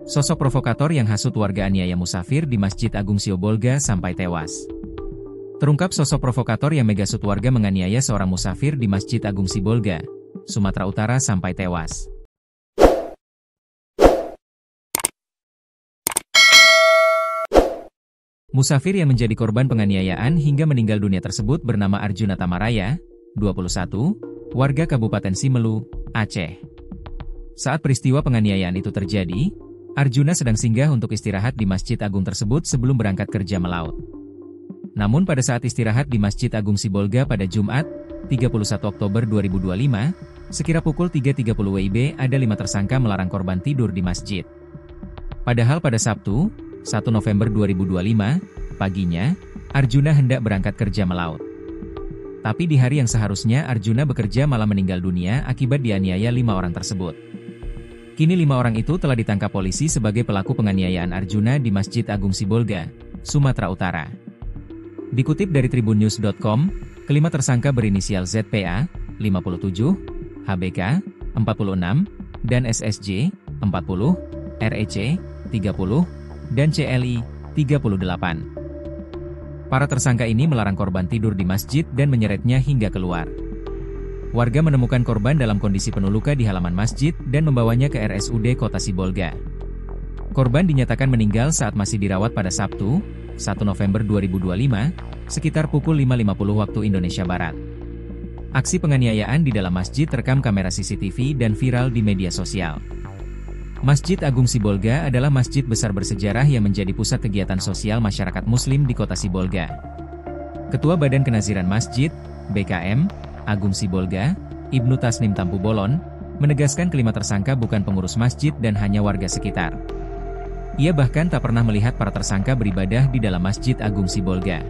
Sosok provokator yang hasut warga aniaya musafir di Masjid Agung Sibolga sampai tewas. Terungkap sosok provokator yang megasut warga menganiaya seorang musafir di Masjid Agung Sibolga, Sumatera Utara sampai tewas. Musafir yang menjadi korban penganiayaan hingga meninggal dunia tersebut bernama Arjuna Tamaraya, 21, warga Kabupaten Simelu, Aceh. Saat peristiwa penganiayaan itu terjadi, Arjuna sedang singgah untuk istirahat di Masjid Agung tersebut sebelum berangkat kerja melaut. Namun pada saat istirahat di Masjid Agung Sibolga pada Jumat, 31 Oktober 2025, sekira pukul 3.30 WIB ada 5 tersangka melarang korban tidur di masjid. Padahal pada Sabtu, 1 November 2025, paginya, Arjuna hendak berangkat kerja melaut. Tapi di hari yang seharusnya Arjuna bekerja malah meninggal dunia akibat dianiaya 5 orang tersebut. Kini 5 orang itu telah ditangkap polisi sebagai pelaku penganiayaan Arjuna di Masjid Agung Sibolga, Sumatera Utara. Dikutip dari tribunnews.com, kelima tersangka berinisial ZPA, 57, HBK, 46, dan SSJ, 40, REC, 30, dan CLI, 38. Para tersangka ini melarang korban tidur di masjid dan menyeretnya hingga keluar. Warga menemukan korban dalam kondisi penuh luka di halaman masjid dan membawanya ke RSUD Kota Sibolga. Korban dinyatakan meninggal saat masih dirawat pada Sabtu, 1 November 2025, sekitar pukul 5.50 waktu Indonesia Barat. Aksi penganiayaan di dalam masjid terekam kamera CCTV dan viral di media sosial. Masjid Agung Sibolga adalah masjid besar bersejarah yang menjadi pusat kegiatan sosial masyarakat Muslim di Kota Sibolga. Ketua Badan Kenaziran Masjid, BKM, Agung Sibolga, Ibnu Tasnim Tampu Bolon, menegaskan kelima tersangka bukan pengurus masjid dan hanya warga sekitar. Ia bahkan tak pernah melihat para tersangka beribadah di dalam Masjid Agung Sibolga.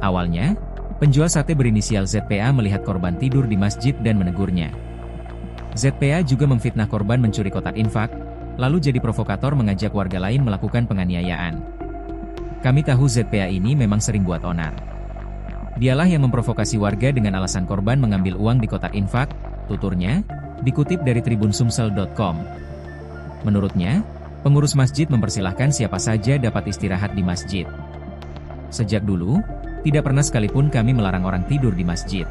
Awalnya, penjual sate berinisial ZPA melihat korban tidur di masjid dan menegurnya. ZPA juga memfitnah korban mencuri kotak infak, lalu jadi provokator mengajak warga lain melakukan penganiayaan. Kami tahu ZPA ini memang sering buat onar. Dialah yang memprovokasi warga dengan alasan korban mengambil uang di kotak infak, tuturnya, dikutip dari tribunsumsel.com. Menurutnya, pengurus masjid mempersilahkan siapa saja dapat istirahat di masjid. Sejak dulu, tidak pernah sekalipun kami melarang orang tidur di masjid.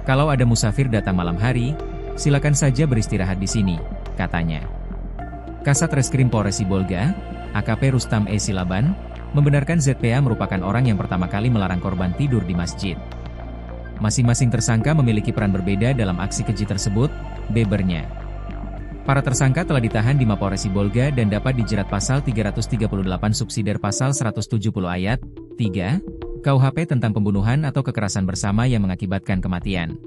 Kalau ada musafir datang malam hari, silakan saja beristirahat di sini, katanya. Kasat Reskrim Polres Sibolga, AKP Rustam E. Silaban, membenarkan ZPA merupakan orang yang pertama kali melarang korban tidur di masjid. Masing-masing tersangka memiliki peran berbeda dalam aksi keji tersebut, bebernya. Para tersangka telah ditahan di Mapolres Sibolga dan dapat dijerat pasal 338 subsidiar pasal 170 ayat 3 KUHP tentang pembunuhan atau kekerasan bersama yang mengakibatkan kematian.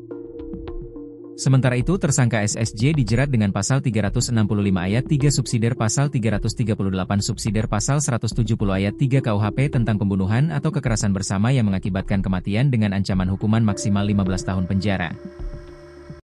Sementara itu tersangka SSJ dijerat dengan pasal 365 ayat 3 subsidiar pasal 338 subsidiar pasal 170 ayat 3 KUHP tentang pembunuhan atau kekerasan bersama yang mengakibatkan kematian dengan ancaman hukuman maksimal 15 tahun penjara.